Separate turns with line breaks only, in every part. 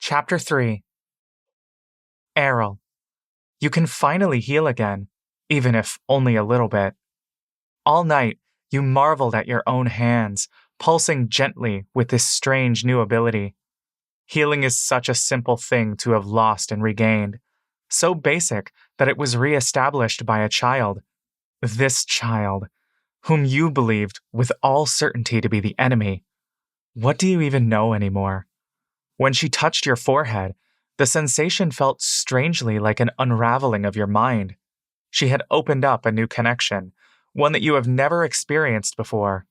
Chapter 3. Errol. You can finally heal again, even if only a little bit. All night, you marveled at your own hands, pulsing gently with this strange new ability. Healing is such a simple thing to have lost and regained, so basic that it was re-established by a child. This child, whom you believed with all certainty to be the enemy. What do you even know anymore? When she touched your forehead, the sensation felt strangely like an unraveling of your mind. She had opened up a new connection, one that you have never experienced before.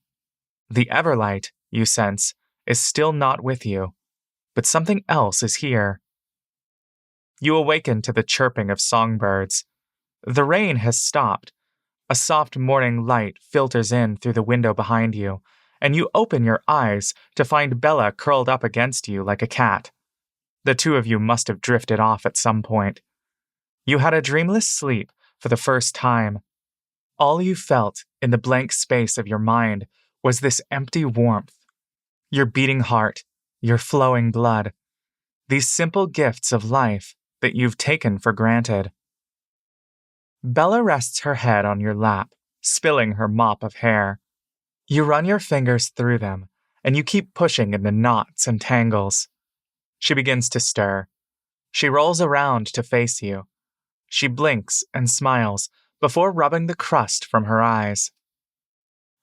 The Everlight, you sense, is still not with you, but something else is here. You awaken to the chirping of songbirds. The rain has stopped. A soft morning light filters in through the window behind you, and you open your eyes to find Bella curled up against you like a cat. The two of you must have drifted off at some point. You had a dreamless sleep for the first time. All you felt in the blank space of your mind was this empty warmth. Your beating heart, your flowing blood. These simple gifts of life that you've taken for granted. Bella rests her head on your lap, spilling her mop of hair. You run your fingers through them, and you keep pushing into knots and tangles. She begins to stir. She rolls around to face you. She blinks and smiles before rubbing the crust from her eyes.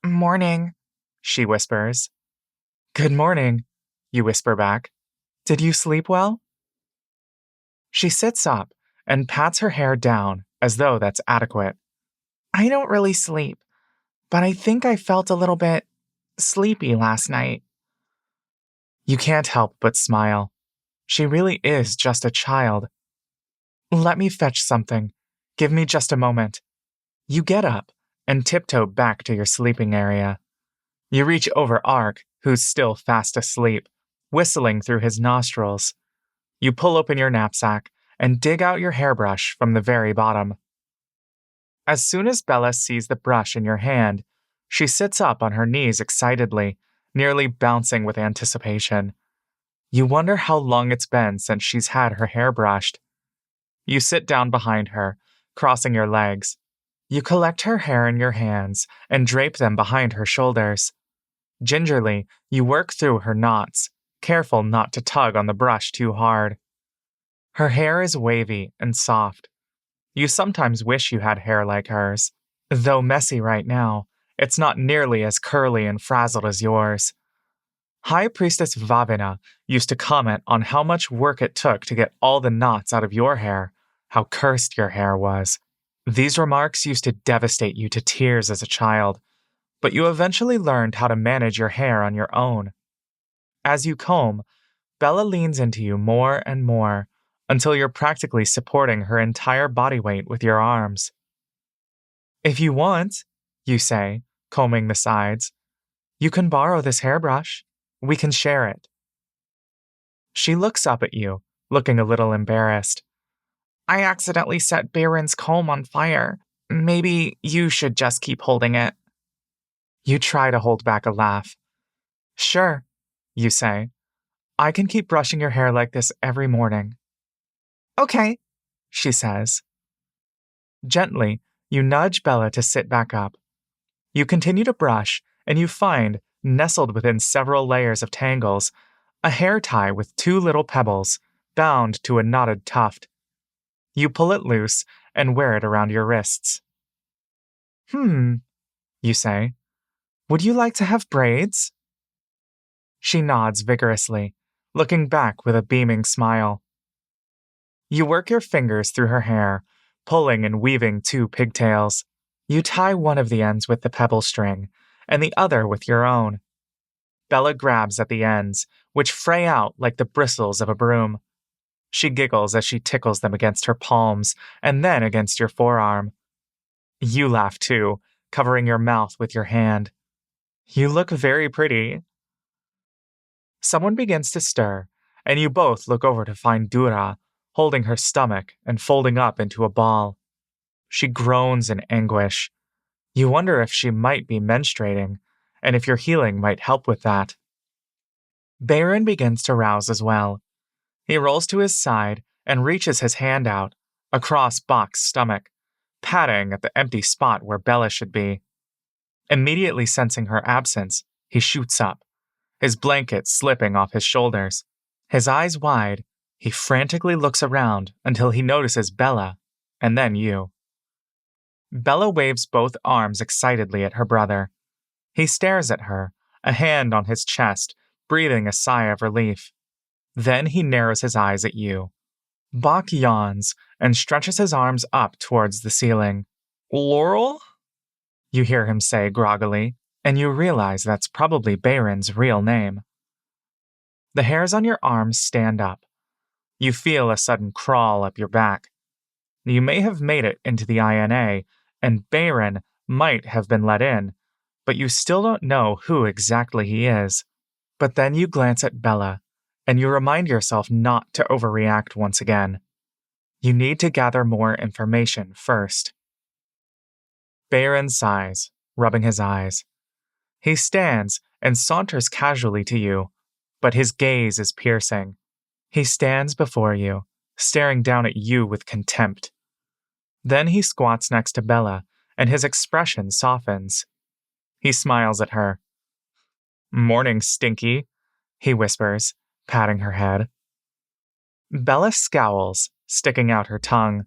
"Morning," she whispers. "Good morning," you whisper back. "Did you sleep well?" She sits up and pats her hair down as though that's adequate. "I don't really sleep, but I think I felt a little bit sleepy last night." You can't help but smile. She really is just a child. "Let me fetch something. Give me just a moment." You get up and tiptoe back to your sleeping area. You reach over Ark, who's still fast asleep, whistling through his nostrils. You pull open your knapsack and dig out your hairbrush from the very bottom. As soon as Bella sees the brush in your hand, she sits up on her knees excitedly, nearly bouncing with anticipation. You wonder how long it's been since she's had her hair brushed. You sit down behind her, crossing your legs. You collect her hair in your hands and drape them behind her shoulders. Gingerly, you work through her knots, careful not to tug on the brush too hard. Her hair is wavy and soft. You sometimes wish you had hair like hers. Though messy right now, it's not nearly as curly and frazzled as yours. High Priestess Vavina used to comment on how much work it took to get all the knots out of your hair, how cursed your hair was. These remarks used to devastate you to tears as a child, but you eventually learned how to manage your hair on your own. As you comb, Bella leans into you more and more, until you're practically supporting her entire body weight with your arms. "If you want," you say, combing the sides, "you can borrow this hairbrush. We can share it." She looks up at you, looking a little embarrassed. "I accidentally set Baron's comb on fire. Maybe you should just keep holding it." You try to hold back a laugh. "Sure," you say. "I can keep brushing your hair like this every morning." "Okay," she says. Gently, you nudge Bella to sit back up. You continue to brush, and you find, nestled within several layers of tangles, a hair tie with two little pebbles, bound to a knotted tuft. You pull it loose and wear it around your wrists. You say. "Would you like to have braids?" She nods vigorously, looking back with a beaming smile. You work your fingers through her hair, pulling and weaving two pigtails. You tie one of the ends with the pebble string, and the other with your own. Bella grabs at the ends, which fray out like the bristles of a broom. She giggles as she tickles them against her palms, and then against your forearm. You laugh too, covering your mouth with your hand. "You look very pretty." Someone begins to stir, and you both look over to find Dura, holding her stomach and folding up into a ball. She groans in anguish. You wonder if she might be menstruating, and if your healing might help with that. Baron begins to rouse as well. He rolls to his side and reaches his hand out, across Bach's stomach, patting at the empty spot where Bella should be. Immediately sensing her absence, he shoots up, his blanket slipping off his shoulders. His eyes wide, he frantically looks around until he notices Bella, and then you. Bella waves both arms excitedly at her brother. He stares at her, a hand on his chest, breathing a sigh of relief. Then he narrows his eyes at you. Bach yawns and stretches his arms up towards the ceiling. Laurel? You hear him say groggily, and you realize that's probably Bayron's real name. The hairs on your arms stand up. You feel a sudden crawl up your back. You may have made it into the INA, and Bayron might have been let in, but you still don't know who exactly he is. But then you glance at Bella, and you remind yourself not to overreact once again. You need to gather more information first. Bayron sighs, rubbing his eyes. He stands and saunters casually to you, but his gaze is piercing. He stands before you, staring down at you with contempt. Then he squats next to Bella, and his expression softens. He smiles at her. Morning, Stinky, he whispers, patting her head. Bella scowls, sticking out her tongue.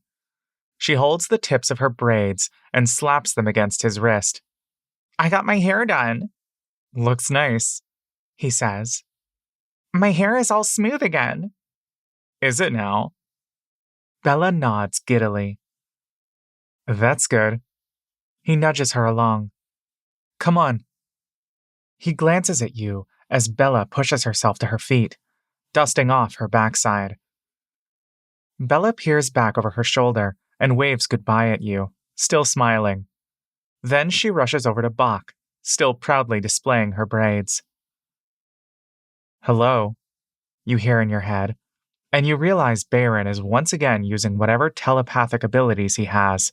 She holds the tips of her braids and slaps them against his wrist. I got my hair done. Looks nice, he says. My hair is all smooth again. Is it now? Bella nods giddily. That's good. He nudges her along. Come on. He glances at you as Bella pushes herself to her feet, dusting off her backside. Bella peers back over her shoulder and waves goodbye at you, still smiling. Then she rushes over to Bach, still proudly displaying her braids. Hello, you hear in your head, and you realize Bayron is once again using whatever telepathic abilities he has.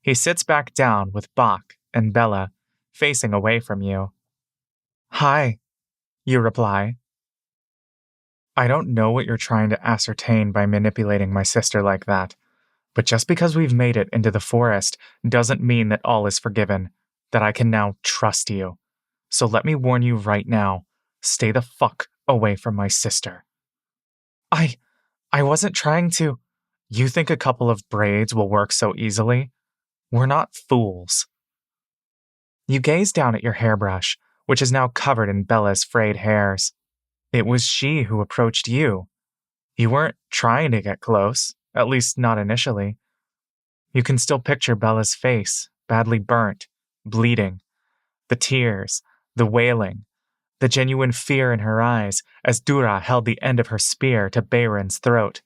He sits back down with Bach and Bella, facing away from you. Hi, you reply. I don't know what you're trying to ascertain by manipulating my sister like that, but just because we've made it into the forest doesn't mean that all is forgiven, that I can now trust you. So let me warn you right now, stay the fuck away from my sister. I wasn't trying to. You think a couple of braids will work so easily? We're not fools. You gaze down at your hairbrush, which is now covered in Bella's frayed hairs. It was she who approached you. You weren't trying to get close, at least not initially. You can still picture Bella's face, badly burnt, bleeding, the tears, the wailing, the genuine fear in her eyes as Dura held the end of her spear to Bayron's throat.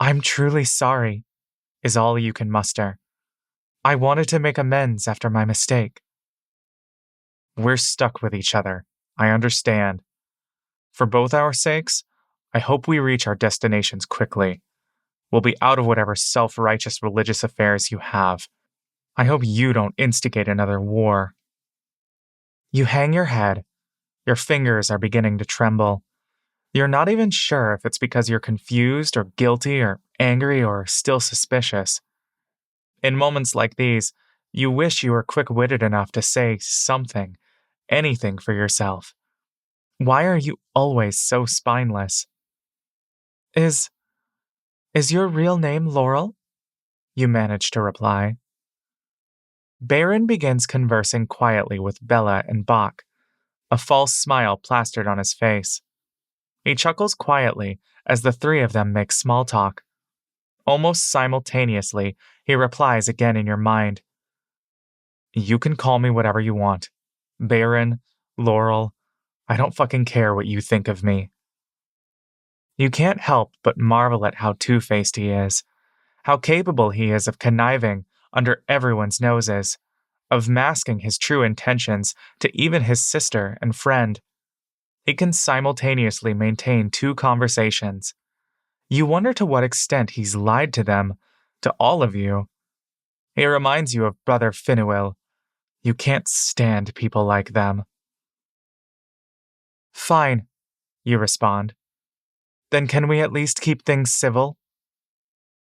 I'm truly sorry, is all you can muster. I wanted to make amends after my mistake. We're stuck with each other, I understand. For both our sakes, I hope we reach our destinations quickly. We'll be out of whatever self-righteous religious affairs you have. I hope you don't instigate another war. You hang your head. Your fingers are beginning to tremble. You're not even sure if it's because you're confused or guilty or angry or still suspicious. In moments like these, you wish you were quick-witted enough to say something, anything for yourself. Why are you always so spineless? Is your real name Laurel? You manage to reply. Bayron begins conversing quietly with Bella and Bach, a false smile plastered on his face. He chuckles quietly as the three of them make small talk. Almost simultaneously, he replies again in your mind. You can call me whatever you want. Bayron, Laurel, I don't fucking care what you think of me. You can't help but marvel at how two-faced he is, how capable he is of conniving under everyone's noses, of masking his true intentions to even his sister and friend. He can simultaneously maintain two conversations. You wonder to what extent he's lied to them, to all of you. He reminds you of Brother Finuel. You can't stand people like them. Fine, you respond. Then can we at least keep things civil?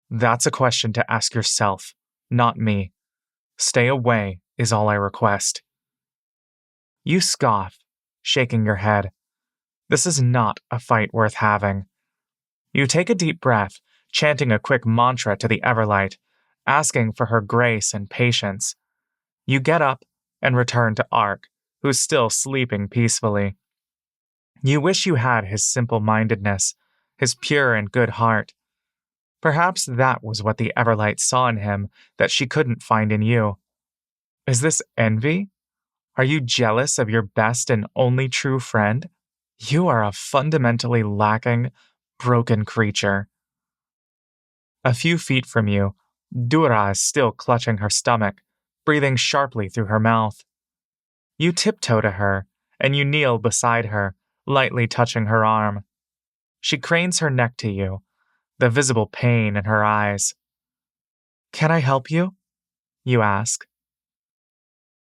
That's a question to ask yourself, not me. Stay away is all I request. You scoff, shaking your head. This is not a fight worth having. You take a deep breath, chanting a quick mantra to the Everlight, asking for her grace and patience. You get up and return to Ark, who's still sleeping peacefully. You wish you had his simple-mindedness, his pure and good heart. Perhaps that was what the Everlight saw in him that she couldn't find in you. Is this envy? Are you jealous of your best and only true friend? You are a fundamentally lacking, broken creature. A few feet from you, Dura is still clutching her stomach, breathing sharply through her mouth. You tiptoe to her, and you kneel beside her, lightly touching her arm. She cranes her neck to you, the visible pain in her eyes. Can I help you? You ask.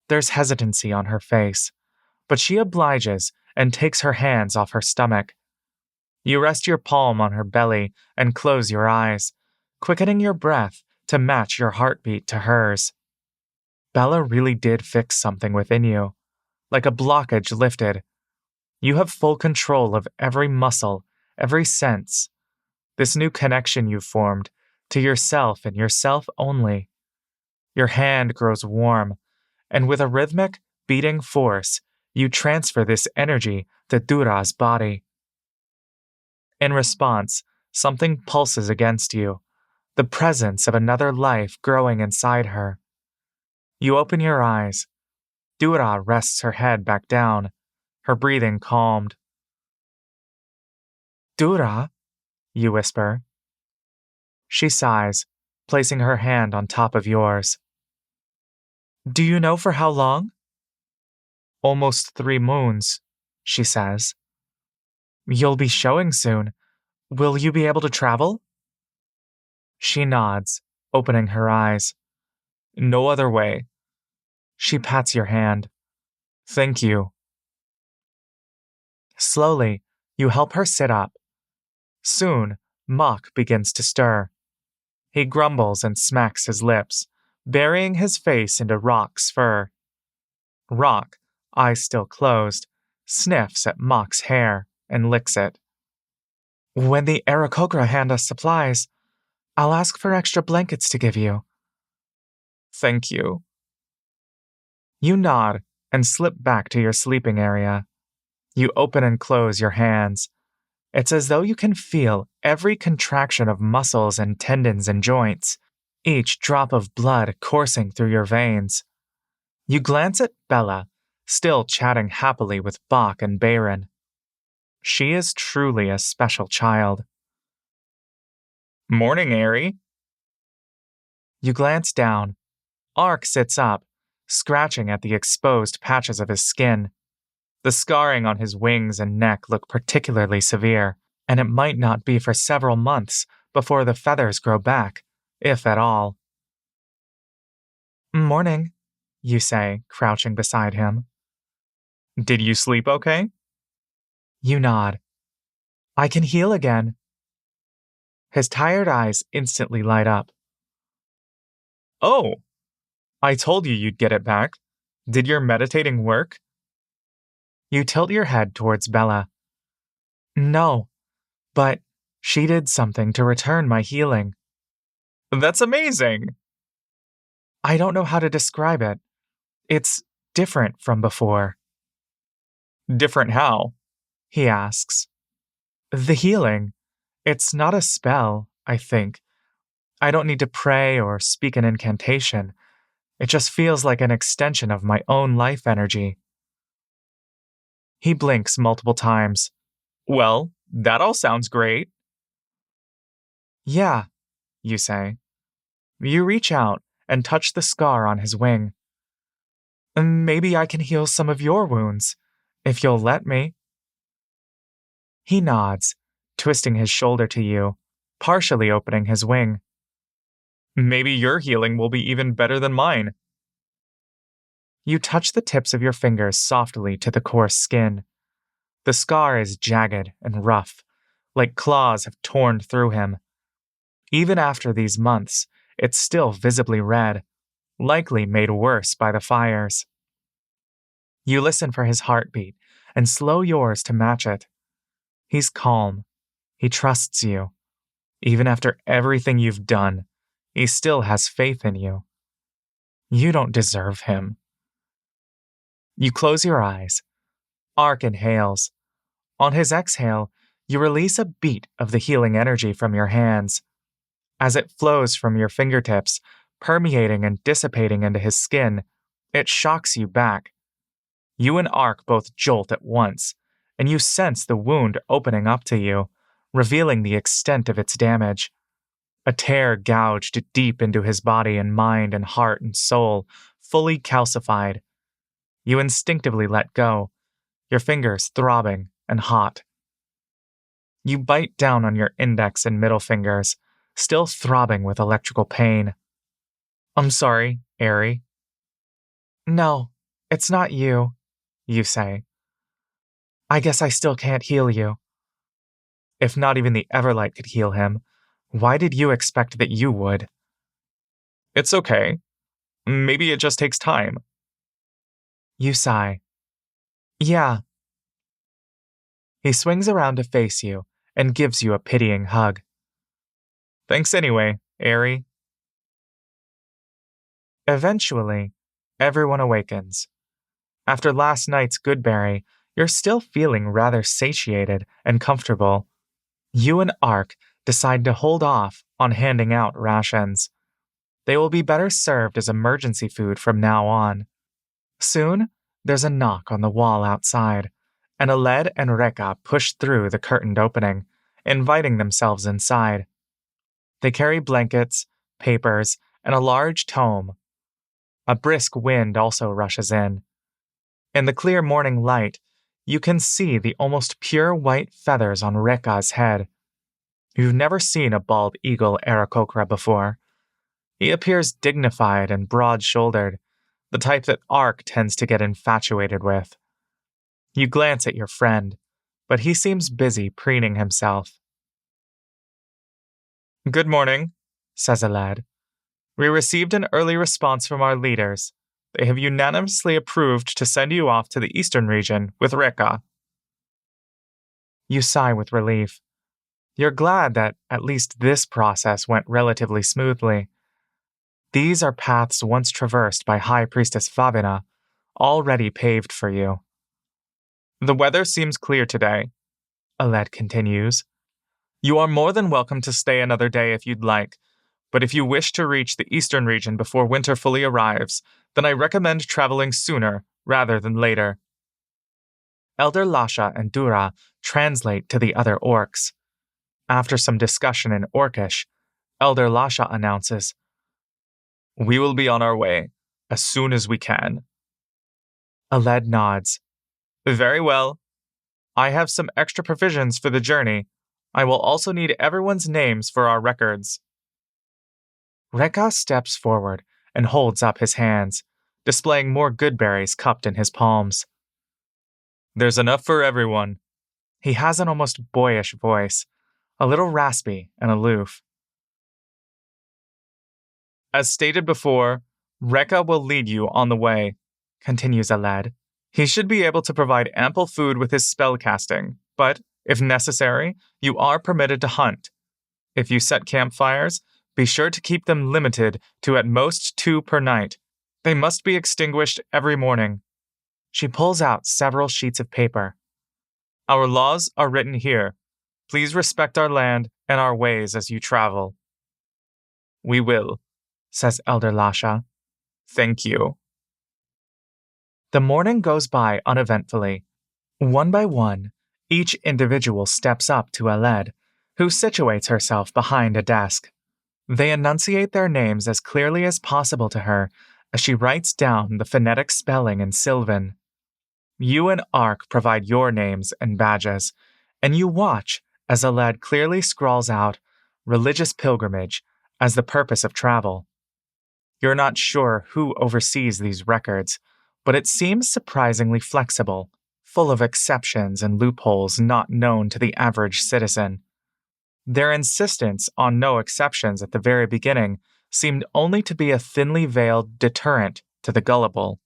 There's hesitancy on her face, but she obliges and takes her hands off her stomach. You rest your palm on her belly and close your eyes, quickening your breath to match your heartbeat to hers. Bella really did fix something within you, like a blockage lifted. You have full control of every muscle, every sense. This new connection you've formed to yourself and yourself only. Your hand grows warm, and with a rhythmic, beating force, you transfer this energy to Dura's body. In response, something pulses against you, the presence of another life growing inside her. You open your eyes. Dura rests her head back down, her breathing calmed. Dura, you whisper. She sighs, placing her hand on top of yours. Do you know for how long? Almost 3 moons, she says. You'll be showing soon. Will you be able to travel? She nods, opening her eyes. No other way. She pats your hand. Thank you. Slowly, you help her sit up. Soon, Mock begins to stir. He grumbles and smacks his lips, burying his face into Rock's fur. Rock, eyes still closed, sniffs at Mock's hair and licks it. When the Aarakocra hand us supplies, I'll ask for extra blankets to give you. Thank you. You nod and slip back to your sleeping area. You open and close your hands. It's as though you can feel every contraction of muscles and tendons and joints, each drop of blood coursing through your veins. You glance at Bella, still chatting happily with Bach and Bayron. She is truly a special child. Morning, Airy. You glance down. Ark sits up, scratching at the exposed patches of his skin. The scarring on his wings and neck look particularly severe, and it might not be for several months before the feathers grow back, if at all. Morning, you say, crouching beside him. Did you sleep okay? You nod. I can heal again. His tired eyes instantly light up. Oh, I told you you'd get it back. Did your meditating work? You tilt your head towards Bella. No, but she did something to return my healing. That's amazing. I don't know how to describe it. It's different from before. Different how? He asks. The healing. It's not a spell, I think. I don't need to pray or speak an incantation. It just feels like an extension of my own life energy. He blinks multiple times. Well, that all sounds great. Yeah, you say. You reach out and touch the scar on his wing. Maybe I can heal some of your wounds, if you'll let me. He nods, twisting his shoulder to you, partially opening his wing. Maybe your healing will be even better than mine. You touch the tips of your fingers softly to the coarse skin. The scar is jagged and rough, like claws have torn through him. Even after these months, it's still visibly red, likely made worse by the fires. You listen for his heartbeat and slow yours to match it. He's calm. He trusts you. Even after everything you've done, he still has faith in you. You don't deserve him. You close your eyes. Ark inhales. On his exhale, you release a beat of the healing energy from your hands. As it flows from your fingertips, permeating and dissipating into his skin, it shocks you back. You and Ark both jolt at once, and you sense the wound opening up to you, revealing the extent of its damage. A tear gouged deep into his body and mind and heart and soul, fully calcified. You instinctively let go, your fingers throbbing and hot. You bite down on your index and middle fingers, still throbbing with electrical pain. "I'm sorry, Aerie." "No, it's not you," you say. "I guess I still can't heal you." If not even the Everlight could heal him, why did you expect that you would? "It's okay. Maybe it just takes time." You sigh. "Yeah." He swings around to face you and gives you a pitying hug. "Thanks anyway, Aerie." Eventually, everyone awakens. After last night's goodberry, you're still feeling rather satiated and comfortable. You and Ark decide to hold off on handing out rations. They will be better served as emergency food from now on. Soon, there's a knock on the wall outside, and Aled and Reka push through the curtained opening, inviting themselves inside. They carry blankets, papers, and a large tome. A brisk wind also rushes in. In the clear morning light, you can see the almost pure white feathers on Reka's head. You've never seen a bald eagle Aarakocra before. He appears dignified and broad-shouldered, the type that Ark tends to get infatuated with. You glance at your friend, but he seems busy preening himself. "Good morning," says Aled. "We received an early response from our leaders. They have unanimously approved to send you off to the eastern region with Reka." You sigh with relief. You're glad that at least this process went relatively smoothly. These are paths once traversed by High Priestess Favina, already paved for you. "The weather seems clear today," Aled continues. "You are more than welcome to stay another day if you'd like, but if you wish to reach the eastern region before winter fully arrives, then I recommend traveling sooner rather than later." Elder Lasha and Dura translate to the other orcs. After some discussion in Orcish, Elder Lasha announces, "We will be on our way, as soon as we can." Aled nods. "Very well. I have some extra provisions for the journey. I will also need everyone's names for our records." Reka steps forward and holds up his hands, displaying more goodberries cupped in his palms. "There's enough for everyone." He has an almost boyish voice, a little raspy and aloof. "As stated before, Reka will lead you on the way," continues Aled. "He should be able to provide ample food with his spellcasting, but, if necessary, you are permitted to hunt. If you set campfires, be sure to keep them limited to at most 2 per night. They must be extinguished every morning." She pulls out several sheets of paper. "Our laws are written here. Please respect our land and our ways as you travel." "We will," says Elder Lasha. "Thank you." The morning goes by uneventfully. One by one, each individual steps up to Aled, who situates herself behind a desk. They enunciate their names as clearly as possible to her as she writes down the phonetic spelling in Sylvan. You and Ark provide your names and badges, and you watch as Aled clearly scrawls out religious pilgrimage as the purpose of travel. You're not sure who oversees these records, but it seems surprisingly flexible, full of exceptions and loopholes not known to the average citizen. Their insistence on no exceptions at the very beginning seemed only to be a thinly veiled deterrent to the gullible.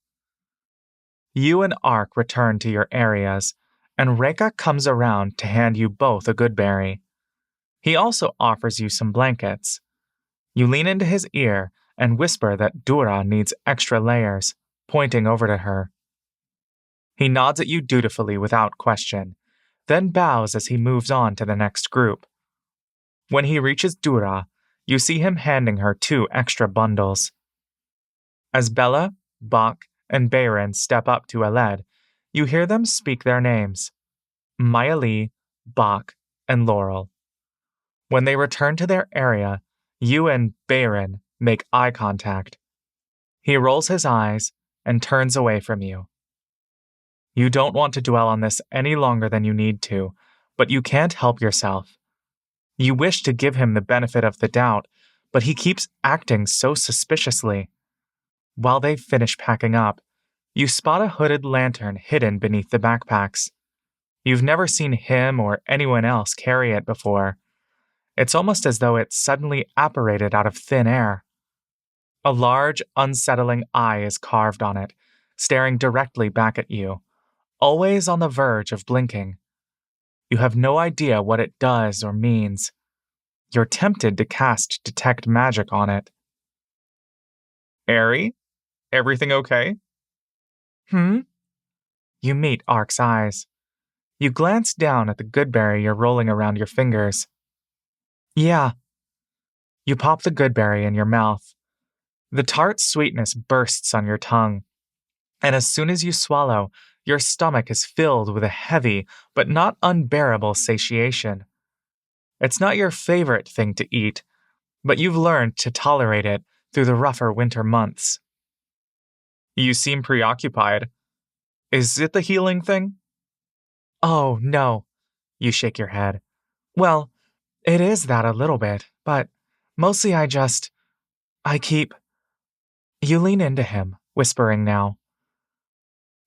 You and Ark return to your areas, and Reka comes around to hand you both a good berry. He also offers you some blankets. You lean into his ear and whisper that Dura needs extra layers, pointing over to her. He nods at you dutifully without question, then bows as he moves on to the next group. When he reaches Dura, you see him handing her 2 extra bundles. As Bella, Bach, and Bayron step up to Aled, you hear them speak their names: Mayali, Bach, and Laurel. When they return to their area, you and Bayron make eye contact. He rolls his eyes and turns away from you. You don't want to dwell on this any longer than you need to, but you can't help yourself. You wish to give him the benefit of the doubt, but he keeps acting so suspiciously. While they finish packing up, you spot a hooded lantern hidden beneath the backpacks. You've never seen him or anyone else carry it before. It's almost as though it suddenly apparated out of thin air. A large, unsettling eye is carved on it, staring directly back at you, always on the verge of blinking. You have no idea what it does or means. You're tempted to cast Detect Magic on it. Airy? Everything okay? You meet Ark's eyes. You glance down at the goodberry you're rolling around your fingers. Yeah. You pop the goodberry in your mouth. The tart sweetness bursts on your tongue, and as soon as you swallow, your stomach is filled with a heavy but not unbearable satiation. It's not your favorite thing to eat, but you've learned to tolerate it through the rougher winter months. You seem preoccupied. Is it the healing thing? Oh, no. You shake your head. Well, it is that a little bit, but mostly I keep... You lean into him, whispering now.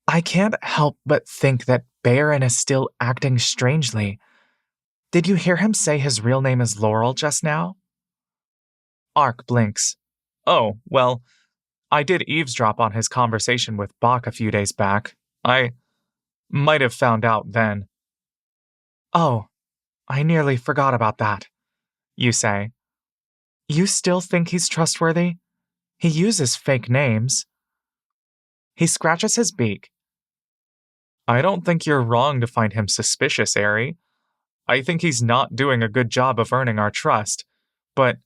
I can't help but think that Bayron is still acting strangely. Did you hear him say his real name is Laurel just now? Ark blinks. Oh, well, I did eavesdrop on his conversation with Bach a few days back. I might have found out then. Oh, I nearly forgot about that, you say. You still think he's trustworthy? He uses fake names. He scratches his beak. I don't think you're wrong to find him suspicious, Airy. I think he's not doing a good job of earning our trust, but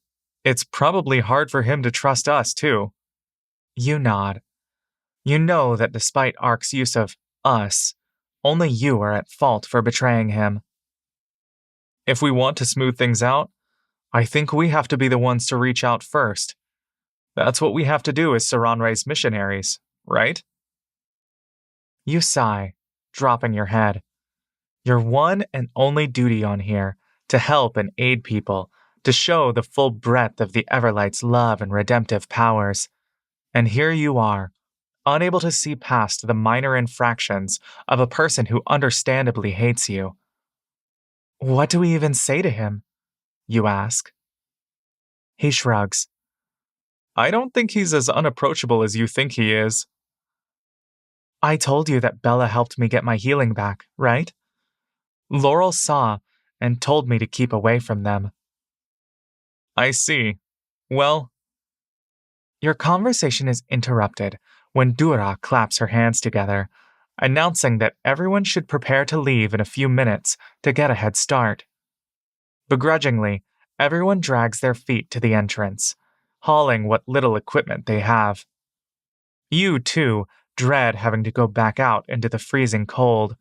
it's probably hard for him to trust us, too. You nod. You know that despite Ark's use of us, only you are at fault for betraying him. If we want to smooth things out, I think we have to be the ones to reach out first. That's what we have to do as Saranre's missionaries, right? You sigh, dropping your head. Your one and only duty on here, to help and aid people, to show the full breadth of the Everlight's love and redemptive powers. And here you are, unable to see past the minor infractions of a person who understandably hates you. What do we even say to him? You ask. He shrugs. I don't think he's as unapproachable as you think he is. I told you that Bella helped me get my healing back, right? Laurel saw and told me to keep away from them. I see. Well... Your conversation is interrupted when Dura claps her hands together, announcing that everyone should prepare to leave in a few minutes to get a head start. Begrudgingly, everyone drags their feet to the entrance, hauling what little equipment they have. You, too, dread having to go back out into the freezing cold,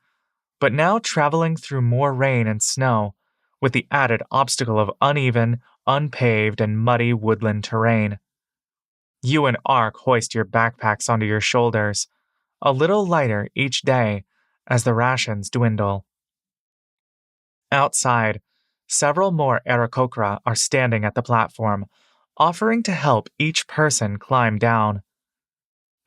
but now traveling through more rain and snow, with the added obstacle of uneven, unpaved, and muddy woodland terrain. You and Ark hoist your backpacks onto your shoulders, a little lighter each day as the rations dwindle. Outside, several more Aarakocra are standing at the platform, offering to help each person climb down.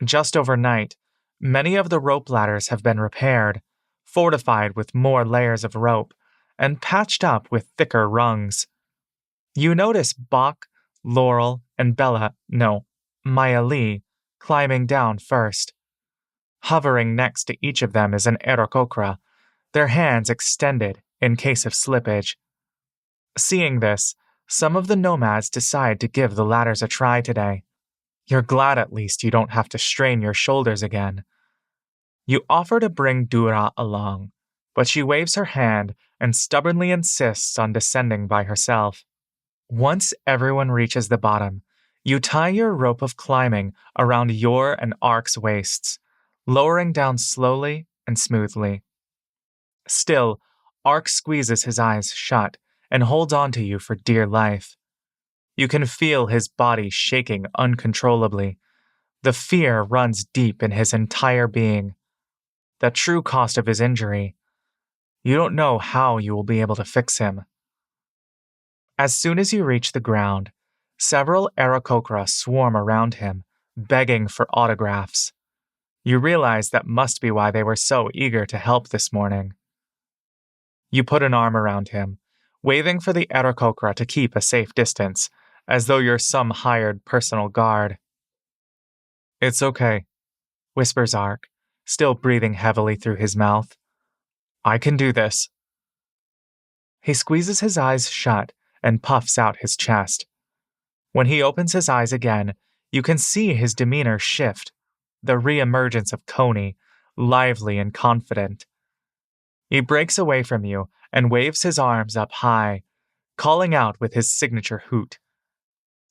Just overnight, many of the rope ladders have been repaired, fortified with more layers of rope, and patched up with thicker rungs. You notice Bach, Laurel, and Maya Lee, climbing down first. Hovering next to each of them is an Aarakocra, their hands extended in case of slippage. Seeing this, some of the nomads decide to give the ladders a try today. You're glad at least you don't have to strain your shoulders again. You offer to bring Dura along, but she waves her hand and stubbornly insists on descending by herself. Once everyone reaches the bottom, you tie your rope of climbing around your and Ark's waists, lowering down slowly and smoothly. Still, Ark squeezes his eyes shut and holds on to you for dear life. You can feel his body shaking uncontrollably. The fear runs deep in his entire being. The true cost of his injury. You don't know how you will be able to fix him. As soon as you reach the ground, several Aarakocra swarm around him, begging for autographs. You realize that must be why they were so eager to help this morning. You put an arm around him, waving for the Aarakocra to keep a safe distance, as though you're some hired personal guard. "It's okay," whispers Ark, still breathing heavily through his mouth. "I can do this." He squeezes his eyes shut and puffs out his chest. When he opens his eyes again, you can see his demeanor shift, the re-emergence of Coney, lively and confident. He breaks away from you and waves his arms up high, calling out with his signature hoot.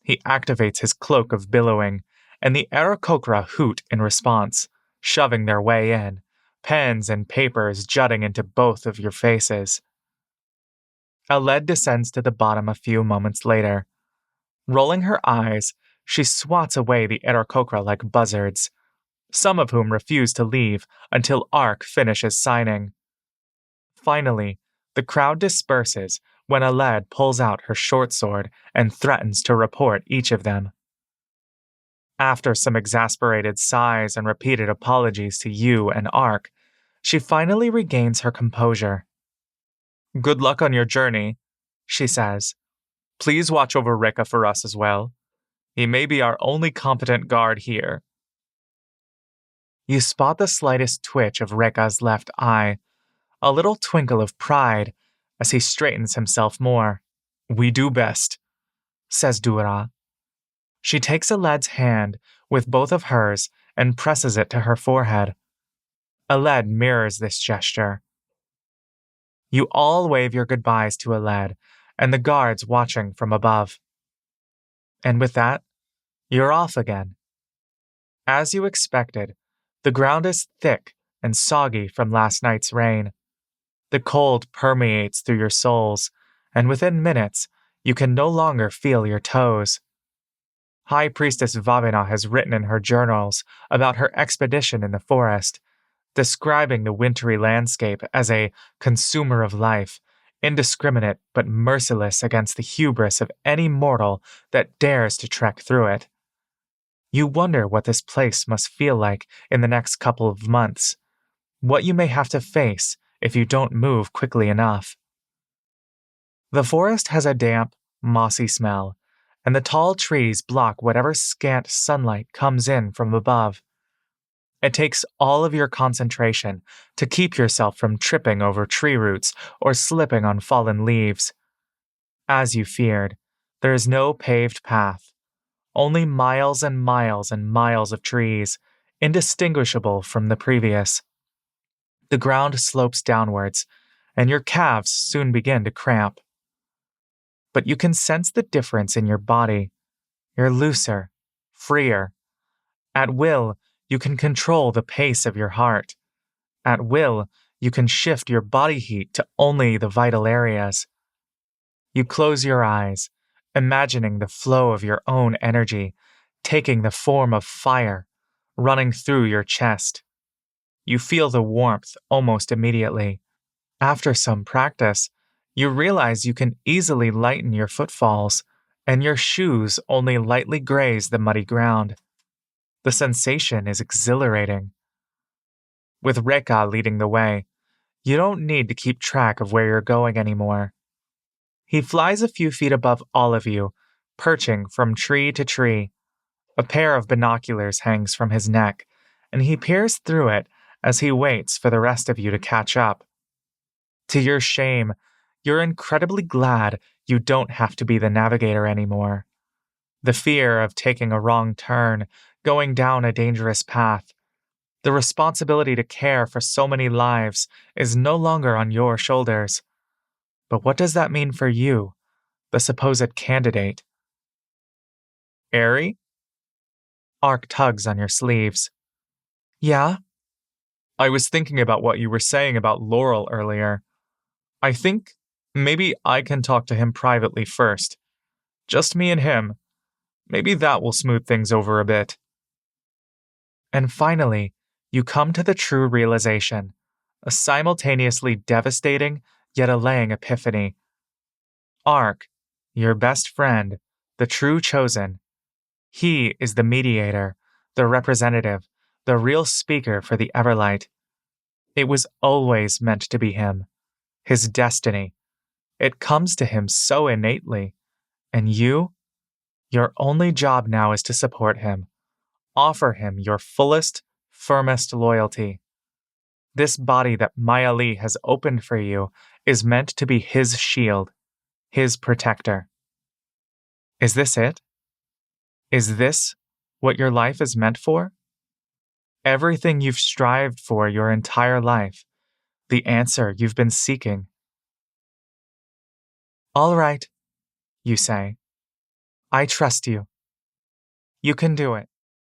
He activates his cloak of billowing, and the Aarakocra hoot in response, shoving their way in, pens and papers jutting into both of your faces. Aled descends to the bottom a few moments later. Rolling her eyes, she swats away the Aarakocra like buzzards, some of whom refuse to leave until Ark finishes signing. Finally, the crowd disperses when Aled pulls out her short sword and threatens to report each of them. After some exasperated sighs and repeated apologies to you and Ark, she finally regains her composure. "Good luck on your journey," she says. "Please watch over Rika for us as well. He may be our only competent guard here." You spot the slightest twitch of Rika's left eye, a little twinkle of pride as he straightens himself more. "We do best," says Dura. She takes Aled's hand with both of hers and presses it to her forehead. Aled mirrors this gesture. You all wave your goodbyes to Aled and the guards watching from above. And with that, you're off again. As you expected, the ground is thick and soggy from last night's rain. The cold permeates through your soles, and within minutes, you can no longer feel your toes. High Priestess Vavina has written in her journals about her expedition in the forest, describing the wintry landscape as a consumer of life, indiscriminate but merciless against the hubris of any mortal that dares to trek through it. You wonder what this place must feel like in the next couple of months, what you may have to face if you don't move quickly enough. The forest has a damp, mossy smell, and the tall trees block whatever scant sunlight comes in from above. It takes all of your concentration to keep yourself from tripping over tree roots or slipping on fallen leaves. As you feared, there is no paved path, only miles and miles and miles of trees, indistinguishable from the previous. The ground slopes downwards, and your calves soon begin to cramp. But you can sense the difference in your body. You're looser, freer. At will, you can control the pace of your heart. At will, you can shift your body heat to only the vital areas. You close your eyes, imagining the flow of your own energy, taking the form of fire, running through your chest. You feel the warmth almost immediately. After some practice, you realize you can easily lighten your footfalls, and your shoes only lightly graze the muddy ground. The sensation is exhilarating. With Reka leading the way, You don't need to keep track of where you're going anymore. He flies a few feet above all of you, perching from tree to tree. A pair of binoculars hangs from his neck, and he peers through it as he waits for the rest of you to catch up. To your shame, you're incredibly glad you don't have to be the navigator anymore. The fear of taking a wrong turn, going down a dangerous path, the responsibility to care for so many lives is no longer on your shoulders. But what does that mean for you, the supposed candidate? Airy? Ark tugs on your sleeves. Yeah? I was thinking about what you were saying about Laurel earlier. I think maybe I can talk to him privately first. Just me and him. Maybe that will smooth things over a bit. And finally, you come to the true realization, a simultaneously devastating yet allaying epiphany. Ark, your best friend, the true chosen, he is the mediator, the representative, the real speaker for the Everlight. It was always meant to be him, his destiny. It comes to him so innately. And you? Your only job now is to support him. Offer him your fullest, firmest loyalty. This body that Maya Lee has opened for you is meant to be his shield, his protector. Is this it? Is this what your life is meant for? Everything you've strived for your entire life, the answer you've been seeking. All right, you say. I trust you. You can do it.